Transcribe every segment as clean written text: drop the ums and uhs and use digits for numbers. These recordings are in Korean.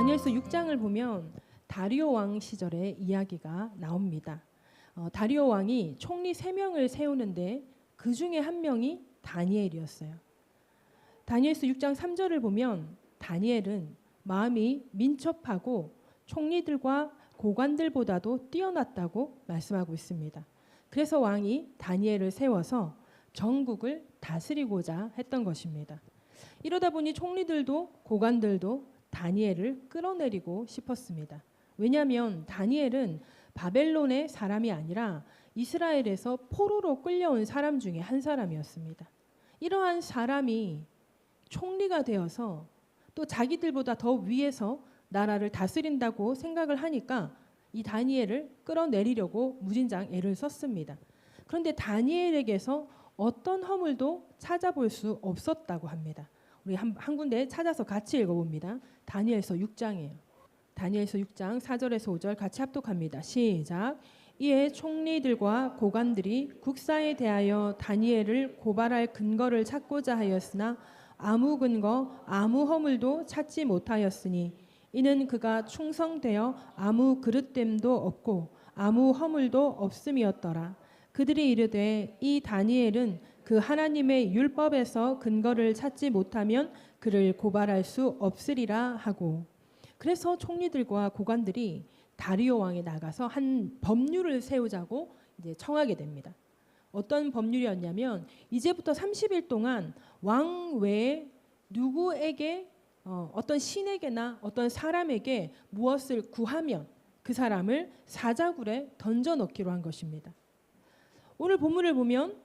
다니엘서 6장을 보면 다리오 왕 시절의 이야기가 나옵니다. 다리오 왕이 총리 3명을 세우는데 그 중에 한 명이 다니엘이었어요. 다니엘서 6장 3절을 보면 다니엘은 마음이 민첩하고 총리들과 고관들보다도 뛰어났다고 말씀하고 있습니다. 그래서 왕이 다니엘을 세워서 전국을 다스리고자 했던 것입니다. 이러다 보니 총리들도 고관들도 다니엘을 끌어내리고 싶었습니다. 왜냐하면 다니엘은 바벨론의 사람이 아니라 이스라엘에서 포로로 끌려온 사람 중에 한 사람이었습니다. 이러한 사람이 총리가 되어서 또 자기들보다 더 위에서 나라를 다스린다고 생각을 하니까 이 다니엘을 끌어내리려고 무진장 애를 썼습니다. 그런데 다니엘에게서 어떤 허물도 찾아볼 수 없었다고 합니다. 우리 한 군데 찾아서 같이 읽어봅니다. 다니엘서 6장이에요. 다니엘서 6장 4절에서 5절 같이 합독합니다. 시작. 이에 총리들과 고관들이 국사에 대하여 다니엘을 고발할 근거를 찾고자 하였으나 아무 근거 아무 허물도 찾지 못하였으니 이는 그가 충성되어 아무 그릇됨도 없고 아무 허물도 없음이었더라. 그들이 이르되 이 다니엘은 그 하나님의 율법에서 근거를 찾지 못하면 그를 고발할 수 없으리라 하고, 그래서 총리들과 고관들이 다리오 왕에 나가서 한 법률을 세우자고 이제 청하게 됩니다. 어떤 법률이었냐면 이제부터 30일 동안 왕 외에 누구에게 어떤 신에게나 어떤 사람에게 무엇을 구하면 그 사람을 사자굴에 던져넣기로 한 것입니다. 오늘 본문을 보면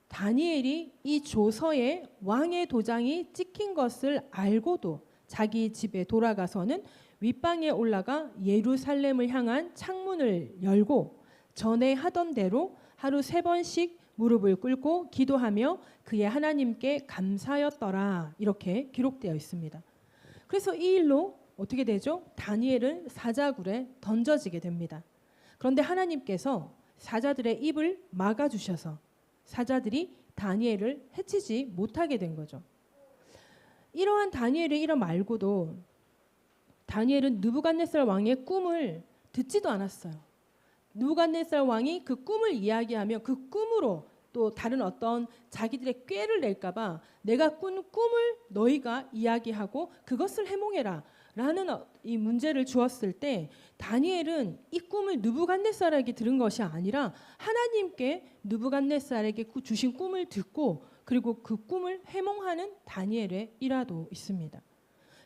다니엘이 이 조서에 왕의 도장이 찍힌 것을 알고도 자기 집에 돌아가서는 윗방에 올라가 예루살렘을 향한 창문을 열고 전에 하던 대로 하루 3번씩 무릎을 꿇고 기도하며 그의 하나님께 감사하였더라, 이렇게 기록되어 있습니다. 그래서 이 일로 어떻게 되죠? 다니엘은 사자굴에 던져지게 됩니다. 그런데 하나님께서 사자들의 입을 막아주셔서 사자들이 다니엘을 해치지 못하게 된 거죠. 이러한 다니엘의 일화 말고도 다니엘은 느부갓네살 왕의 꿈을 듣지도 않았어요. 느부갓네살 왕이 그 꿈을 이야기하며 그 꿈으로 또 다른 어떤 자기들의 꾀를 낼까 봐 내가 꾼 꿈을 너희가 이야기하고 그것을 해몽해라 라는 이 문제를 주었을 때 다니엘은 이 꿈을 느부갓네살에게 들은 것이 아니라 하나님께 느부갓네살에게 주신 꿈을 듣고 그리고 그 꿈을 해몽하는 다니엘의 일화도 있습니다.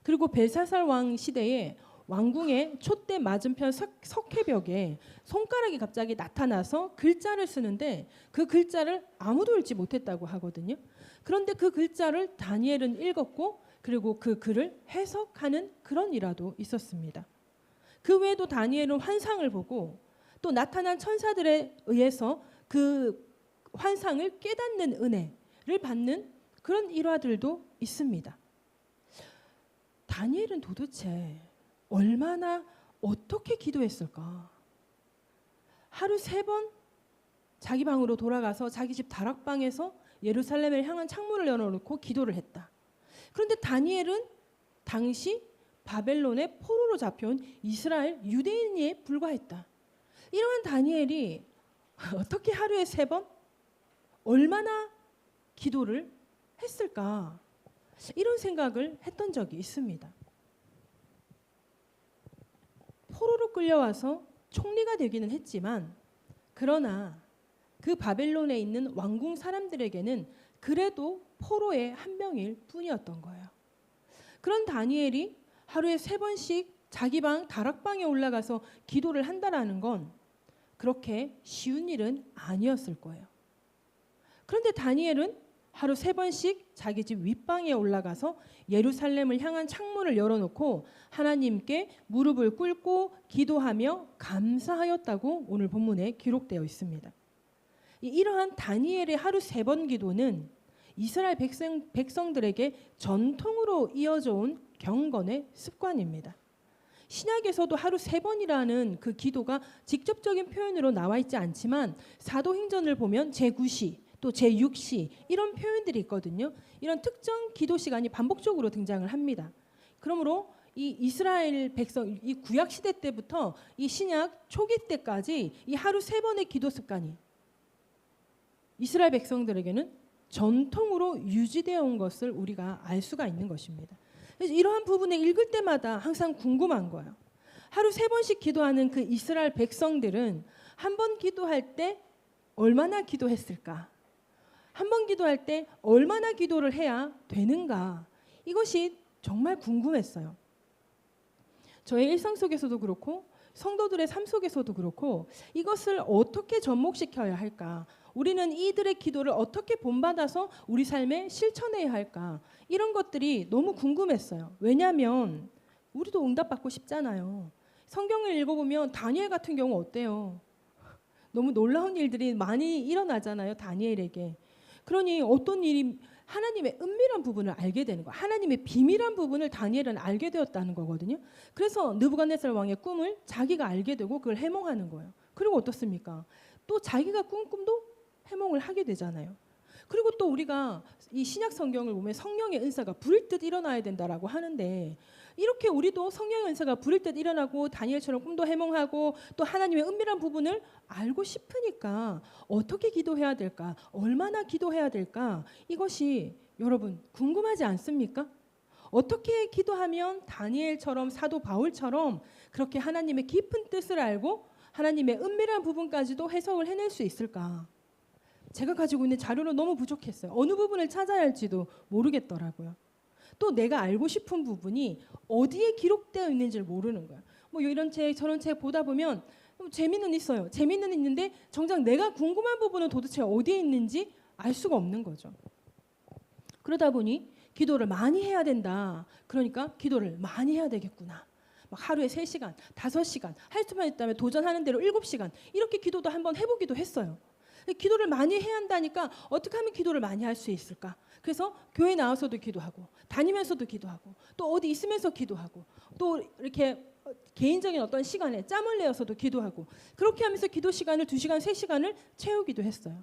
그리고 벨사살 왕 시대에 왕궁의 촛대 맞은편 석회벽에 손가락이 갑자기 나타나서 글자를 쓰는데 그 글자를 아무도 읽지 못했다고 하거든요. 그런데 그 글자를 다니엘은 읽었고 그리고 그 글을 해석하는 그런 일화도 있었습니다. 그 외에도 다니엘은 환상을 보고 또 나타난 천사들에 의해서 그 환상을 깨닫는 은혜를 받는 그런 일화들도 있습니다. 다니엘은 도대체 얼마나 어떻게 기도했을까? 하루 3번 자기 방으로 돌아가서 자기 집 다락방에서 예루살렘을 향한 창문을 열어놓고 기도를 했다. 그런데 다니엘은 당시 바벨론의 포로로 잡혀온 이스라엘 유대인에 불과했다. 이러한 다니엘이 어떻게 하루에 3번 얼마나 기도를 했을까? 이런 생각을 했던 적이 있습니다. 포로로 끌려와서 총리가 되기는 했지만 그러나 그 바벨론에 있는 왕궁 사람들에게는 그래도 포로의 한 명일 뿐이었던 거예요. 그런 다니엘이 하루에 3번씩 자기 방 다락방에 올라가서 기도를 한다라는 건 그렇게 쉬운 일은 아니었을 거예요. 그런데 다니엘은 하루 3번씩 자기 집 윗방에 올라가서 예루살렘을 향한 창문을 열어놓고 하나님께 무릎을 꿇고 기도하며 감사하였다고 오늘 본문에 기록되어 있습니다. 이러한 다니엘의 하루 3번 기도는 이스라엘 백성들에게 전통으로 이어져 온 경건의 습관입니다. 신약에서도 하루 3번이라는 그 기도가 직접적인 표현으로 나와 있지 않지만 사도행전을 보면 제9시 또 제6시 이런 표현들이 있거든요. 이런 특정 기도 시간이 반복적으로 등장을 합니다. 그러므로 이 이스라엘 백성, 이 구약 시대 때부터 이 신약 초기 때까지 이 하루 3번의 기도 습관이 이스라엘 백성들에게는 전통으로 유지되어 온 것을 우리가 알 수가 있는 것입니다. 그래서 이러한 부분을 읽을 때마다 항상 궁금한 거예요. 하루 3번씩 기도하는 그 이스라엘 백성들은 한 번 기도할 때 얼마나 기도했을까? 한 번 기도할 때 얼마나 기도를 해야 되는가? 이것이 정말 궁금했어요. 저의 일상 속에서도 그렇고 성도들의 삶 속에서도 그렇고 이것을 어떻게 접목시켜야 할까? 우리는 이들의 기도를 어떻게 본받아서 우리 삶에 실천해야 할까? 이런 것들이 너무 궁금했어요. 왜냐하면 우리도 응답받고 싶잖아요. 성경을 읽어보면 다니엘 같은 경우 어때요? 너무 놀라운 일들이 많이 일어나잖아요. 다니엘에게. 그러니 어떤 일이 하나님의 은밀한 부분을 알게 되는 거예요. 하나님의 비밀한 부분을 다니엘은 알게 되었다는 거거든요. 그래서 느부갓네살 왕의 꿈을 자기가 알게 되고 그걸 해몽하는 거예요. 그리고 어떻습니까? 또 자기가 꾼 꿈도 해몽을 하게 되잖아요. 그리고 또 우리가 이 신약 성경을 보면 성령의 은사가 부를 듯 일어나야 된다라고 하는데 이렇게 우리도 성령의 은사가 부를 듯 일어나고 다니엘처럼 꿈도 해몽하고 또 하나님의 은밀한 부분을 알고 싶으니까 어떻게 기도해야 될까? 얼마나 기도해야 될까? 이것이 여러분 궁금하지 않습니까? 어떻게 기도하면 다니엘처럼 사도 바울처럼 그렇게 하나님의 깊은 뜻을 알고 하나님의 은밀한 부분까지도 해석을 해낼 수 있을까? 제가 가지고 있는 자료로 너무 부족했어요. 어느 부분을 찾아야 할지도 모르겠더라고요. 또 내가 알고 싶은 부분이 어디에 기록되어 있는지를 모르는 거야. 뭐 이런 책 저런 책 보다 보면 재미는 있어요. 재미는 있는데 정작 내가 궁금한 부분은 도대체 어디에 있는지 알 수가 없는 거죠. 그러다 보니 기도를 많이 해야 된다. 그러니까 기도를 많이 해야 되겠구나. 막 하루에 3시간, 5시간, 할 수만 있다면 도전하는 대로 7시간 이렇게 기도도 한번 해보기도 했어요. 기도를 많이 해야 한다니까 어떻게 하면 기도를 많이 할 수 있을까? 그래서 교회 나와서도 기도하고 다니면서도 기도하고 또 어디 있으면서 기도하고 또 이렇게 개인적인 어떤 시간에 짬을 내어서도 기도하고 그렇게 하면서 기도 시간을 2시간, 3시간을 채우기도 했어요.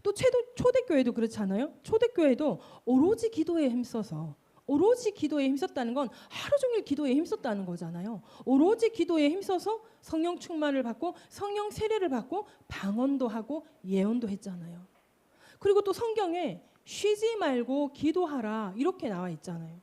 또 초대교회도 그렇잖아요. 초대교회도 오로지 기도에 힘써서 오로지 기도에 힘썼다는 건 하루 종일 기도에 힘썼다는 거잖아요. 오로지 기도에 힘써서 성령 충만을 받고 성령 세례를 받고 방언도 하고 예언도 했잖아요. 그리고 또 성경에 쉬지 말고 기도하라 이렇게 나와 있잖아요.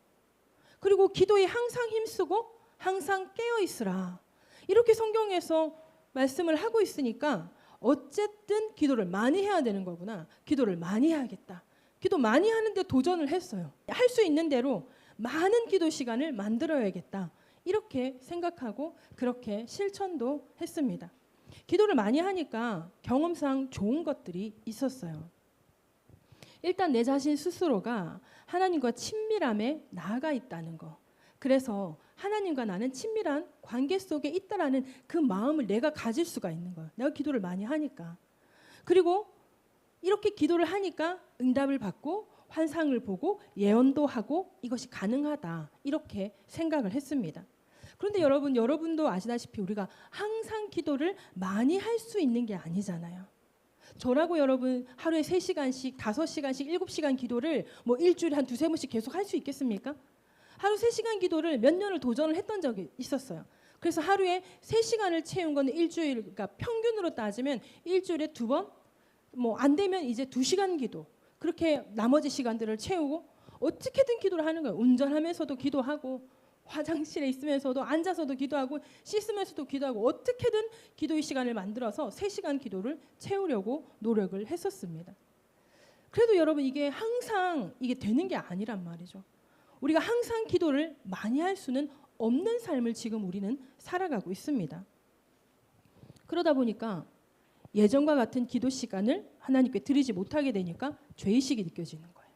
그리고 기도에 항상 힘쓰고 항상 깨어 있으라 이렇게 성경에서 말씀을 하고 있으니까 어쨌든 기도를 많이 해야 되는 거구나. 기도를 많이 해야겠다. 기도 많이 하는데 도전을 했어요. 할 수 있는 대로 많은 기도 시간을 만들어야겠다. 이렇게 생각하고 그렇게 실천도 했습니다. 기도를 많이 하니까 경험상 좋은 것들이 있었어요. 일단 내 자신 스스로가 하나님과 친밀함에 나아가 있다는 거. 그래서 하나님과 나는 친밀한 관계 속에 있다라는 그 마음을 내가 가질 수가 있는 거예요. 내가 기도를 많이 하니까. 그리고 이렇게 기도를 하니까 응답을 받고 환상을 보고 예언도 하고 이것이 가능하다. 이렇게 생각을 했습니다. 그런데 여러분도 아시다시피 우리가 항상 기도를 많이 할 수 있는 게 아니잖아요. 저라고 여러분 하루에 3시간씩, 5시간씩, 7시간 기도를 뭐 일주일에 한 2-3번씩 계속 할 수 있겠습니까? 하루 3시간 기도를 몇 년을 도전을 했던 적이 있었어요. 그래서 하루에 3시간을 채운 건 일주일, 그러니까 평균으로 따지면 일주일에 2번, 뭐 안 되면 이제 2시간 기도. 그렇게 나머지 시간들을 채우고 어떻게든 기도를 하는 거예요. 운전하면서도 기도하고 화장실에 있으면서도 앉아서도 기도하고 씻으면서도 기도하고 어떻게든 기도의 시간을 만들어서 3시간 기도를 채우려고 노력을 했었습니다. 그래도 여러분 이게 항상 이게 되는 게 아니란 말이죠. 우리가 항상 기도를 많이 할 수는 없는 삶을 지금 우리는 살아가고 있습니다. 그러다 보니까 예전과 같은 기도 시간을 하나님께 드리지 못하게 되니까 죄의식이 느껴지는 거예요.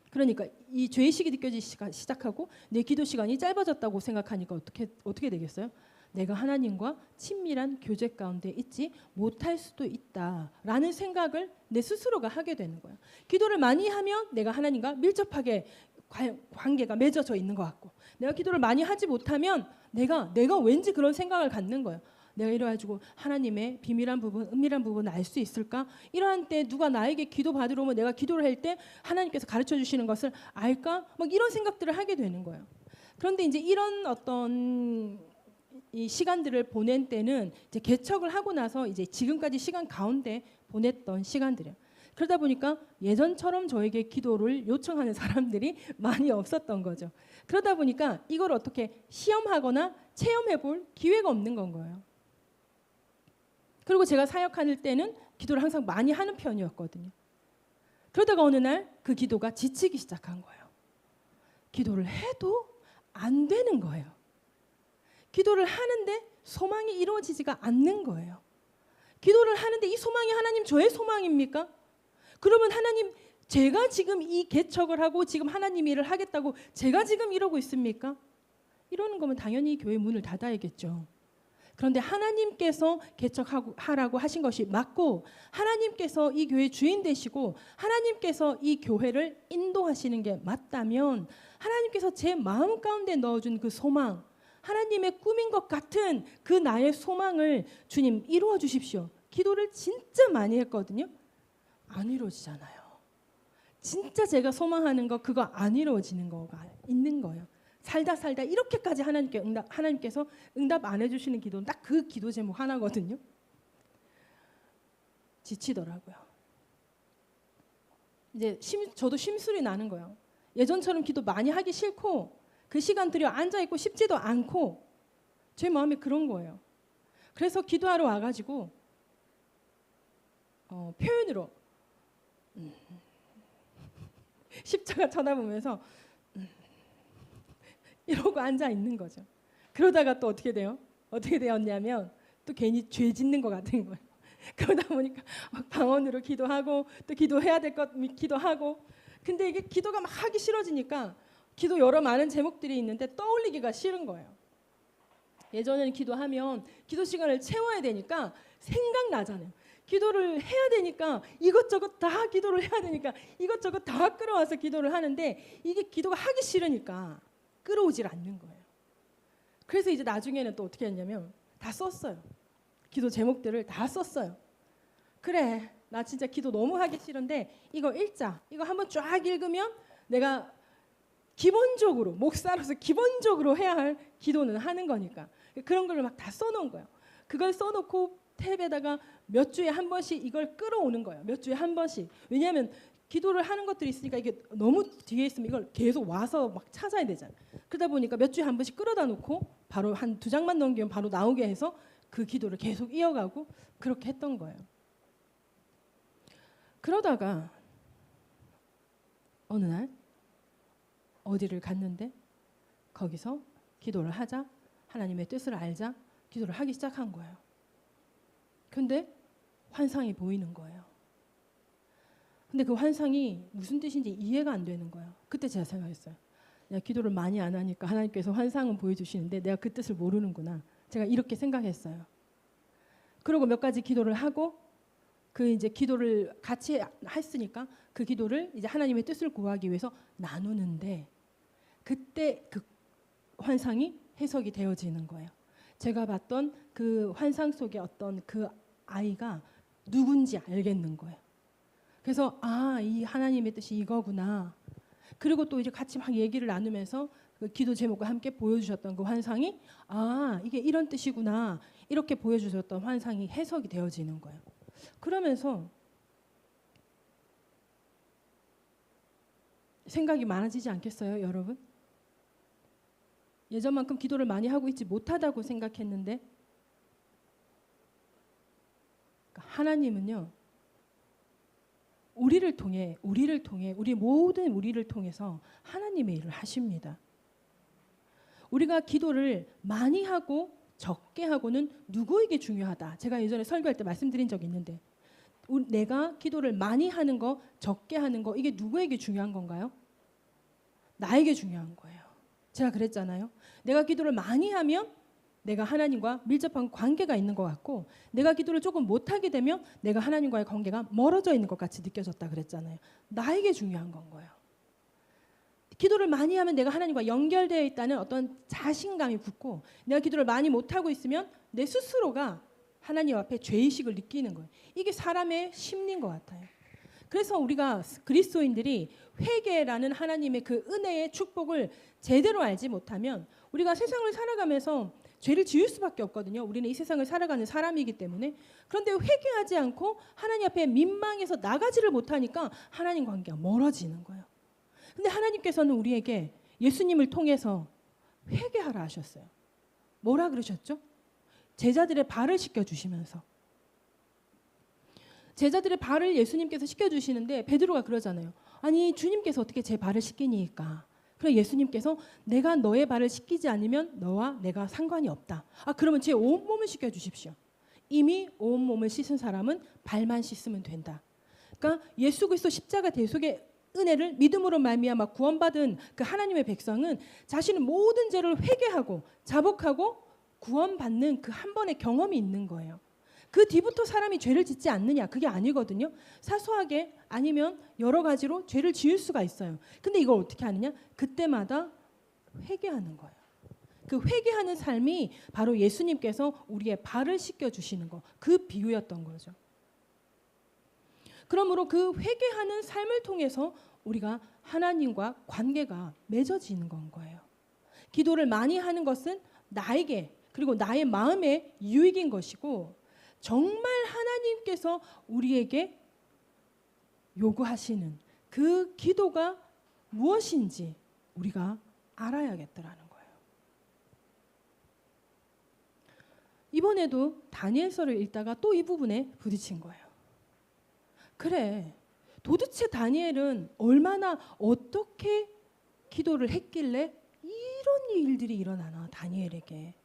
그러니까 이 죄의식이 느껴지기 시작하고 내 기도 시간이 짧아졌다고 생각하니까 어떻게 되겠어요? 내가 하나님과 친밀한 교제 가운데 있지 못할 수도 있다라는 생각을 내 스스로가 하게 되는 거예요. 기도를 많이 하면 내가 하나님과 밀접하게 관계가 맺어져 있는 것 같고 내가 기도를 많이 하지 못하면 내가 왠지 그런 생각을 갖는 거예요. 내가 이래가지고 하나님의 비밀한 부분, 은밀한 부분을 알 수 있을까? 이러한 때 누가 나에게 기도 받으러 오면 내가 기도를 할 때 하나님께서 가르쳐 주시는 것을 알까? 막 이런 생각들을 하게 되는 거예요. 그런데 이제 이런 어떤 이 시간들을 보낸 때는 이제 개척을 하고 나서 이제 지금까지 시간 가운데 보냈던 시간들이에요. 그러다 보니까 예전처럼 저에게 기도를 요청하는 사람들이 많이 없었던 거죠. 그러다 보니까 이걸 어떻게 시험하거나 체험해 볼 기회가 없는 건 거예요. 그리고 제가 사역할 때는 기도를 항상 많이 하는 편이었거든요. 그러다가 어느 날 그 기도가 지치기 시작한 거예요. 기도를 해도 안 되는 거예요. 기도를 하는데 소망이 이루어지지가 않는 거예요. 기도를 하는데 이 소망이 하나님 저의 소망입니까? 그러면 하나님 제가 지금 이 개척을 하고 지금 하나님 일을 하겠다고 제가 지금 이러고 있습니까? 이러는 거면 당연히 교회 문을 닫아야겠죠. 그런데 하나님께서 개척하라고 하신 것이 맞고 하나님께서 이 교회 주인 되시고 하나님께서 이 교회를 인도하시는 게 맞다면 하나님께서 제 마음 가운데 넣어준 그 소망 하나님의 꿈인 것 같은 그 나의 소망을 주님 이루어 주십시오. 기도를 진짜 많이 했거든요. 안 이루어지잖아요. 진짜 제가 소망하는 거 그거 안 이루어지는 거가 있는 거예요. 살다 이렇게까지 하나님께서 응답 안 해주시는 기도는 딱 그 기도 제목 하나거든요. 지치더라고요. 이제 저도 심술이 나는 거예요. 예전처럼 기도 많이 하기 싫고 그 시간 들여 앉아있고 싶지도 않고 제 마음이 그런 거예요. 그래서 기도하러 와가지고 표현으로 십자가 쳐다보면서 이러고 앉아 있는 거죠. 그러다가 또 어떻게 돼요? 어떻게 되었냐면 또 괜히 죄 짓는 것 같은 거예요. 그러다 보니까 막 방언으로 기도하고 또 기도해야 될 것 기도하고 근데 이게 기도가 막 하기 싫어지니까 기도 여러 많은 제목들이 있는데 떠올리기가 싫은 거예요. 예전에는 기도하면 기도 시간을 채워야 되니까 생각나잖아요. 기도를 해야 되니까 이것저것 다 기도를 해야 되니까 이것저것 다 끌어와서 기도를 하는데 이게 기도가 하기 싫으니까 끌어오질 않는 거예요. 그래서 이제 나중에는 또 어떻게 했냐면 다 썼어요. 기도 제목들을 다 썼어요. 그래, 나 진짜 기도 너무 하기 싫은데 이거 읽자. 이거 한번 쫙 읽으면 내가 기본적으로 목사로서 기본적으로 해야 할 기도는 하는 거니까 그런 걸 막 다 써놓은 거예요. 그걸 써놓고 탭에다가 몇 주에 한 번씩 이걸 끌어오는 거예요. 몇 주에 한 번씩. 왜냐하면 기도를 하는 것들이 있으니까 이게 너무 뒤에 있으면 이걸 계속 와서 막 찾아야 되잖아요. 그러다 보니까 몇 주에 한 번씩 끌어다 놓고 바로 한 2장만 넘기면 바로 나오게 해서 그 기도를 계속 이어가고 그렇게 했던 거예요. 그러다가 어느 날 어디를 갔는데 거기서 기도를 하자 하나님의 뜻을 알자 기도를 하기 시작한 거예요. 근데 환상이 보이는 거예요. 근데 그 환상이 무슨 뜻인지 이해가 안 되는 거예요. 그때 제가 생각했어요. 내가 기도를 많이 안 하니까 하나님께서 환상은 보여주시는데 내가 그 뜻을 모르는구나. 제가 이렇게 생각했어요. 그리고 몇 가지 기도를 하고 그 이제 기도를 같이 했으니까 그 기도를 이제 하나님의 뜻을 구하기 위해서 나누는데 그때 그 환상이 해석이 되어지는 거예요. 제가 봤던 그 환상 속의 어떤 그 아이가 누군지 알겠는 거예요. 그래서 이 하나님의 뜻이 이거구나. 그리고 또 이제 같이 막 얘기를 나누면서 그 기도 제목과 함께 보여주셨던 그 환상이 이게 이런 뜻이구나. 이렇게 보여주셨던 환상이 해석이 되어지는 거예요. 그러면서 생각이 많아지지 않겠어요, 여러분? 예전만큼 기도를 많이 하고 있지 못하다고 생각했는데 하나님은요. 우리를 통해 우리 모든 우리를 통해서 하나님의 일을 하십니다. 우리가 기도를 많이 하고 적게 하고는 누구에게 중요하다. 제가 예전에 설교할 때 말씀드린 적이 있는데 내가 기도를 많이 하는 거 적게 하는 거 이게 누구에게 중요한 건가요? 나에게 중요한 거예요. 제가 그랬잖아요. 내가 기도를 많이 하면 내가 하나님과 밀접한 관계가 있는 것 같고 내가 기도를 조금 못하게 되면 내가 하나님과의 관계가 멀어져 있는 것 같이 느껴졌다 그랬잖아요. 나에게 중요한 건 거예요. 기도를 많이 하면 내가 하나님과 연결되어 있다는 어떤 자신감이 붙고 내가 기도를 많이 못하고 있으면 내 스스로가 하나님 앞에 죄의식을 느끼는 거예요. 이게 사람의 심리인 것 같아요. 그래서 우리가 그리스도인들이 회개라는 하나님의 그 은혜의 축복을 제대로 알지 못하면 우리가 세상을 살아가면서 죄를 지을 수밖에 없거든요. 우리는 이 세상을 살아가는 사람이기 때문에. 그런데 회개하지 않고 하나님 앞에 민망해서 나가지를 못하니까 하나님 관계가 멀어지는 거예요. 근데 하나님께서는 우리에게 예수님을 통해서 회개하라 하셨어요. 뭐라 그러셨죠? 제자들의 발을 씻겨주시면서. 제자들의 발을 예수님께서 씻겨주시는데 베드로가 그러잖아요. 아니 주님께서 어떻게 제 발을 씻기니까. 그래서 예수님께서 내가 너의 발을 씻기지 않으면 너와 내가 상관이 없다. 그러면 제 온몸을 씻겨주십시오. 이미 온몸을 씻은 사람은 발만 씻으면 된다. 그러니까 예수 그리스도 십자가 대속의 은혜를 믿음으로 말미암아 구원받은 그 하나님의 백성은 자신의 모든 죄를 회개하고 자복하고 구원받는 그 한 번의 경험이 있는 거예요. 그 뒤부터 사람이 죄를 짓지 않느냐, 그게 아니거든요. 사소하게 아니면 여러 가지로 죄를 지을 수가 있어요. 근데 이걸 어떻게 하느냐? 그때마다 회개하는 거예요. 그 회개하는 삶이 바로 예수님께서 우리의 발을 씻겨주시는 거, 그 비유였던 거죠. 그러므로 그 회개하는 삶을 통해서 우리가 하나님과 관계가 맺어지는 건 거예요. 기도를 많이 하는 것은 나에게 그리고 나의 마음에 유익인 것이고 정말 하나님께서 우리에게 요구하시는 그 기도가 무엇인지 우리가 알아야겠다라는 거예요. 이번에도 다니엘서를 읽다가 또 이 부분에 부딪힌 거예요. 그래, 도대체 다니엘은 얼마나 어떻게 기도를 했길래 이런 일들이 일어나나 다니엘에게.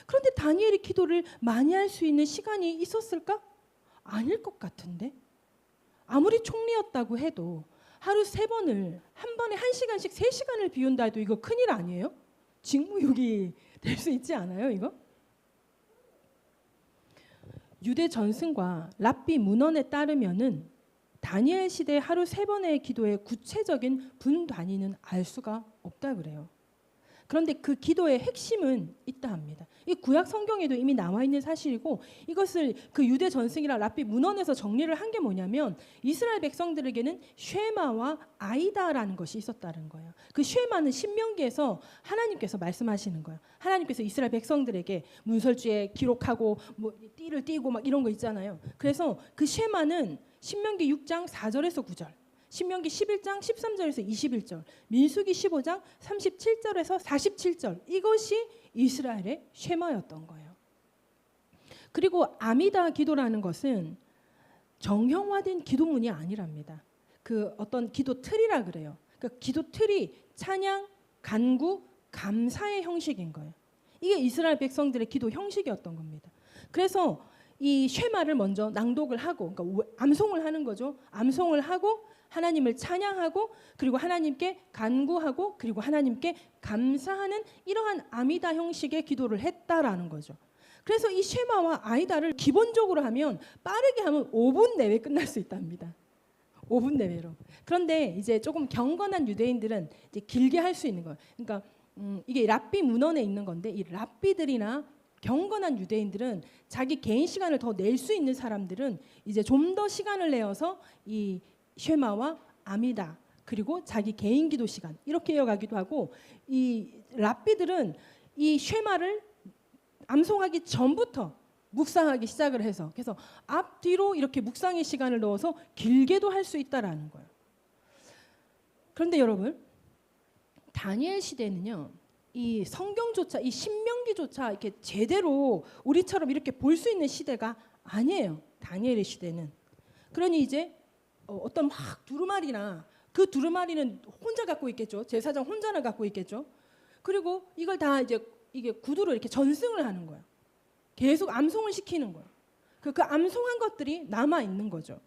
그런데 다니엘이 기도를 많이 할 수 있는 시간이 있었을까? 아닐 것 같은데. 아무리 총리였다고 해도 하루 3번을 한 번에 1시간씩 3시간을 비운다 해도 이거 큰일 아니에요? 직무유기 될 수 있지 않아요 이거? 유대 전승과 랍비 문헌에 따르면은 다니엘 시대 하루 3번의 기도의 구체적인 분 단위는 알 수가 없다 그래요. 그런데 그 기도의 핵심은 있다 합니다. 이 구약 성경에도 이미 나와 있는 사실이고 이것을 그 유대 전승이랑 랍비 문헌에서 정리를 한 게 뭐냐면 이스라엘 백성들에게는 쉐마와 아이다라는 것이 있었다는 거예요. 그 쉐마는 신명기에서 하나님께서 말씀하시는 거예요. 하나님께서 이스라엘 백성들에게 문설주에 기록하고 뭐 띠를 띠고 막 이런 거 있잖아요. 그래서 그 쉐마는 신명기 6장 4절에서 9절, 신명기 11장 13절에서 21절, 민수기 15장 37절에서 47절, 이것이 이스라엘의 쉐마였던 거예요. 그리고 아미다 기도라는 것은 정형화된 기도문이 아니랍니다. 그 어떤 기도 틀이라 그래요. 그러니까 기도 틀이 찬양, 간구, 감사의 형식인 거예요. 이게 이스라엘 백성들의 기도 형식이었던 겁니다. 그래서 이 쉐마를 먼저 낭독을 하고, 그러니까 암송을 하는 거죠. 암송을 하고 하나님을 찬양하고 그리고 하나님께 간구하고 그리고 하나님께 감사하는 이러한 아미다 형식의 기도를 했다라는 거죠. 그래서 이 쉐마와 아이다를 기본적으로 하면 빠르게 하면 5분 내외 끝날 수 있답니다. 5분 내외로. 그런데 이제 조금 경건한 유대인들은 이제 길게 할 수 있는 거예요. 그러니까 이게 랍비 문헌에 있는 건데 이 랍비들이나 경건한 유대인들은 자기 개인 시간을 더 낼 수 있는 사람들은 이제 좀 더 시간을 내어서 이 쉐마와 아미다 그리고 자기 개인 기도 시간 이렇게 이어가기도 하고, 이 랍비들은 이 쉐마를 암송하기 전부터 묵상하기 시작을 해서 그래서 앞뒤로 이렇게 묵상의 시간을 넣어서 길게도 할 수 있다라는 거예요. 그런데 여러분, 다니엘 시대는요, 이 성경조차 이 신명기조차 이렇게 제대로 우리처럼 이렇게 볼 수 있는 시대가 아니에요. 다니엘의 시대는. 그러니 이제 어떤 막 두루마리나 그 두루마리는 혼자 갖고 있겠죠. 제사장 혼자나 갖고 있겠죠. 그리고 이걸 다 이제 이게 구두로 이렇게 전승을 하는 거예요. 계속 암송을 시키는 거예요. 그 암송한 것들이 남아 있는 거죠.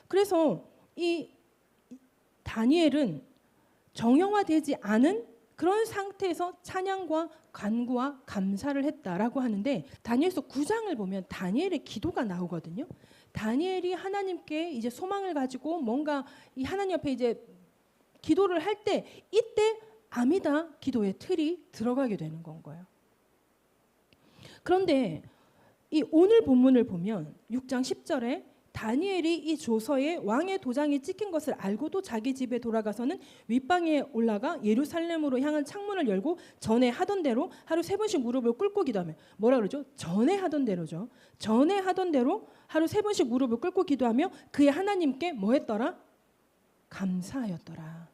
그래서 이 다니엘은 정형화되지 않은 그런 상태에서 찬양과 간구와 감사를 했다라고 하는데, 다니엘서 9장을 보면 다니엘의 기도가 나오거든요. 다니엘이 하나님께 이제 소망을 가지고 뭔가 이 하나님 앞에 이제 기도를 할 때 이때 아미다 기도의 틀이 들어가게 되는 건 거예요. 그런데 이 오늘 본문을 보면 6장 10절에 다니엘이 이 조서에 왕의 도장이 찍힌 것을 알고도 자기 집에 돌아가서는 윗방에 올라가 예루살렘으로 향한 창문을 열고 전에 하던 대로 하루 3번씩 무릎을 꿇고 기도하며, 뭐라 그러죠? 전에 하던 대로죠. 전에 하던 대로 하루 3번씩 무릎을 꿇고 기도하며 그의 하나님께 뭐 했더라? 감사하였더라.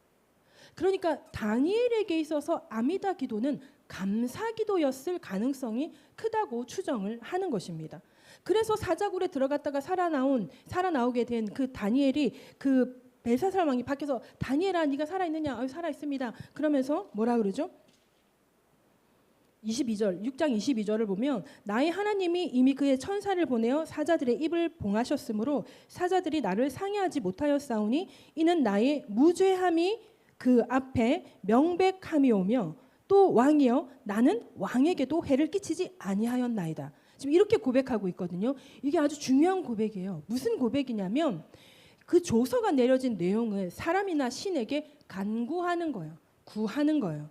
그러니까 다니엘에게 있어서 아미다 기도는 감사 기도였을 가능성이 크다고 추정을 하는 것입니다. 그래서 사자굴에 들어갔다가 살아나오게 된 그 다니엘이 그 벨사살 왕이 밖에서 다니엘아 네가 살아있느냐? 살아있습니다. 그러면서 뭐라 그러죠? 22절, 6장 22절을 보면 나의 하나님이 이미 그의 천사를 보내어 사자들의 입을 봉하셨으므로 사자들이 나를 상해하지 못하였사오니 이는 나의 무죄함이 그 앞에 명백함이오며 또 왕이여 나는 왕에게도 해를 끼치지 아니하였나이다. 지금 이렇게 고백하고 있거든요. 이게 아주 중요한 고백이에요. 무슨 고백이냐면 그 조서가 내려진 내용을 사람이나 신에게 간구하는 거예요. 구하는 거예요.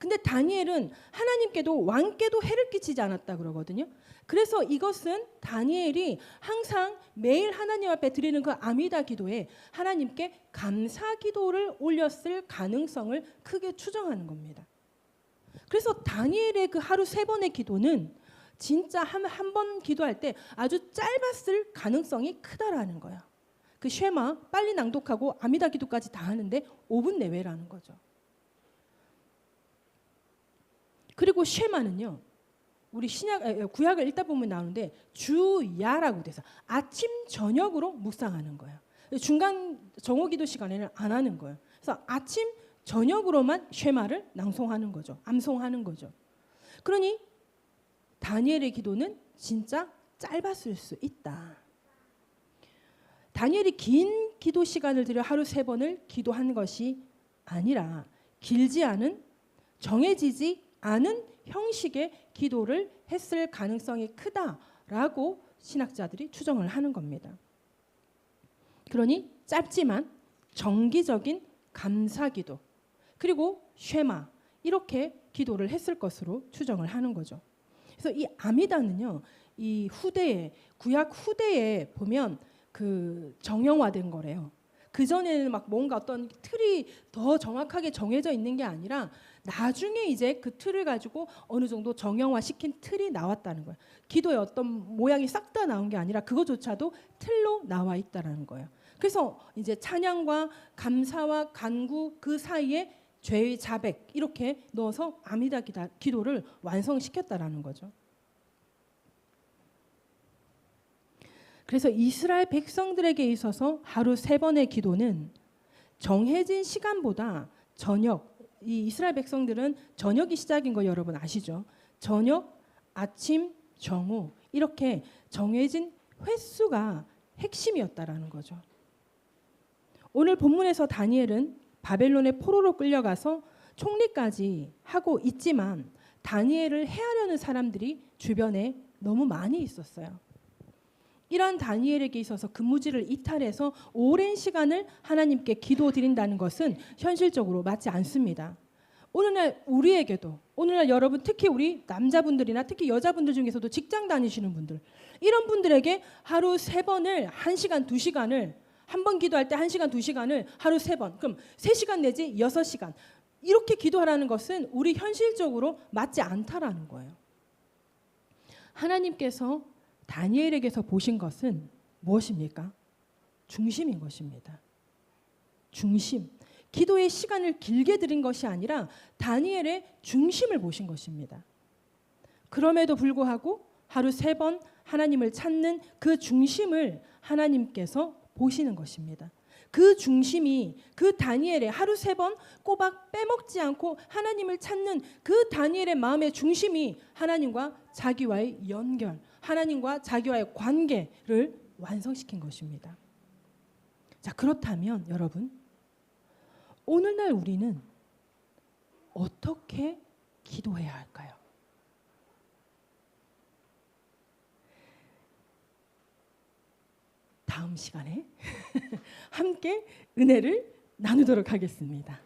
근데 다니엘은 하나님께도 왕께도 해를 끼치지 않았다 그러거든요. 그래서 이것은 다니엘이 항상 매일 하나님 앞에 드리는 그 아미다 기도에 하나님께 감사 기도를 올렸을 가능성을 크게 추정하는 겁니다. 그래서 다니엘의 그 하루 3번의 기도는 진짜 한 번 기도할 때 아주 짧았을 가능성이 크다라는 거야. 그 쉐마 빨리 낭독하고 아미다 기도까지 다 하는데 5분 내외라는 거죠. 그리고 쉐마는요, 우리 구약을 읽다 보면 나오는데 주야라고 돼서 아침 저녁으로 묵상하는 거예요. 중간 정오기도 시간에는 안 하는 거예요. 그래서 아침 저녁으로만 쉐마를 낭송하는 거죠. 암송하는 거죠. 그러니 다니엘의 기도는 진짜 짧았을 수 있다. 다니엘이 긴 기도 시간을 들여 하루 3번을 기도한 것이 아니라 길지 않은 정해지지 않은 형식의 기도를 했을 가능성이 크다라고 신학자들이 추정을 하는 겁니다. 그러니 짧지만 정기적인 감사기도 그리고 쉐마 이렇게 기도를 했을 것으로 추정을 하는 거죠. 그래서 이 아미다는요, 이 후대에 구약 후대에 보면 그 정형화된 거래요. 그 전에는 막 뭔가 어떤 틀이 더 정확하게 정해져 있는 게 아니라 나중에 이제 그 틀을 가지고 어느 정도 정형화시킨 틀이 나왔다는 거예요. 기도의 어떤 모양이 싹 다 나온 게 아니라 그거조차도 틀로 나와 있다라는 거예요. 그래서 이제 찬양과 감사와 간구 그 사이에 죄의 자백 이렇게 넣어서 아미다 기도를 완성시켰다라는 거죠. 그래서 이스라엘 백성들에게 있어서 하루 3번의 기도는 정해진 시간보다 저녁, 이 이스라엘 백성들은 저녁이 시작인 거 여러분 아시죠? 저녁, 아침, 정오 이렇게 정해진 횟수가 핵심이었다라는 거죠. 오늘 본문에서 다니엘은 바벨론의 포로로 끌려가서 총리까지 하고 있지만 다니엘을 해하려는 사람들이 주변에 너무 많이 있었어요. 이러한 다니엘에게 있어서 근무지를 이탈해서 오랜 시간을 하나님께 기도드린다는 것은 현실적으로 맞지 않습니다. 오늘날 우리에게도, 오늘날 여러분 특히 우리 남자분들이나 특히 여자분들 중에서도 직장 다니시는 분들, 이런 분들에게 하루 3번을 1시간 2시간을 한 번 기도할 때 1시간 2시간을 하루 3번, 그럼 3시간 내지 6시간 이렇게 기도하라는 것은 우리 현실적으로 맞지 않다라는 거예요. 하나님께서 다니엘에게서 보신 것은 무엇입니까? 중심인 것입니다. 중심. 기도의 시간을 길게 드린 것이 아니라 다니엘의 중심을 보신 것입니다. 그럼에도 불구하고 하루 3번 하나님을 찾는 그 중심을 하나님께서 보시는 것입니다. 그 중심이 그 다니엘의 하루 3번 꼬박 빼먹지 않고 하나님을 찾는 그 다니엘의 마음의 중심이 하나님과 자기와의 연결, 하나님과 자기와의 관계를 완성시킨 것입니다. 자, 그렇다면 여러분, 오늘날 우리는 어떻게 기도해야 할까요? 다음 시간에 함께 은혜를 나누도록 하겠습니다.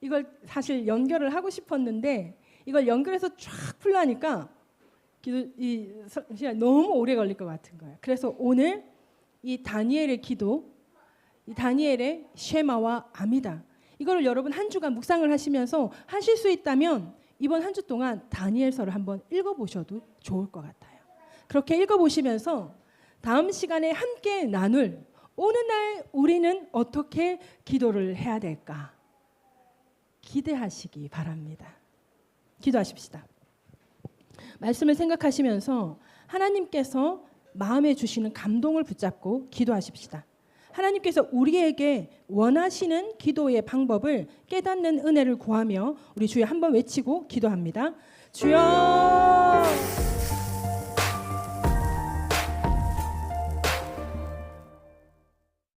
이걸 사실 연결을 하고 싶었는데 이걸 연결해서 쫙 풀라니까 이 시간 너무 오래 걸릴 것 같은 거예요. 그래서 오늘 이 다니엘의 기도, 이 다니엘의 쉐마와 아미다, 이거를 여러분 한 주간 묵상을 하시면서 하실 수 있다면 이번 한 주 동안 다니엘서를 한번 읽어보셔도 좋을 것 같아요. 그렇게 읽어보시면서 다음 시간에 함께 나눌 오늘날 우리는 어떻게 기도를 해야 될까 기대하시기 바랍니다. 기도하십시다. 말씀을 생각하시면서 하나님께서 마음에 주시는 감동을 붙잡고 기도하십시다. 하나님께서 우리에게 원하시는 기도의 방법을 깨닫는 은혜를 구하며 우리 주여 한번 외치고 기도합니다. 주여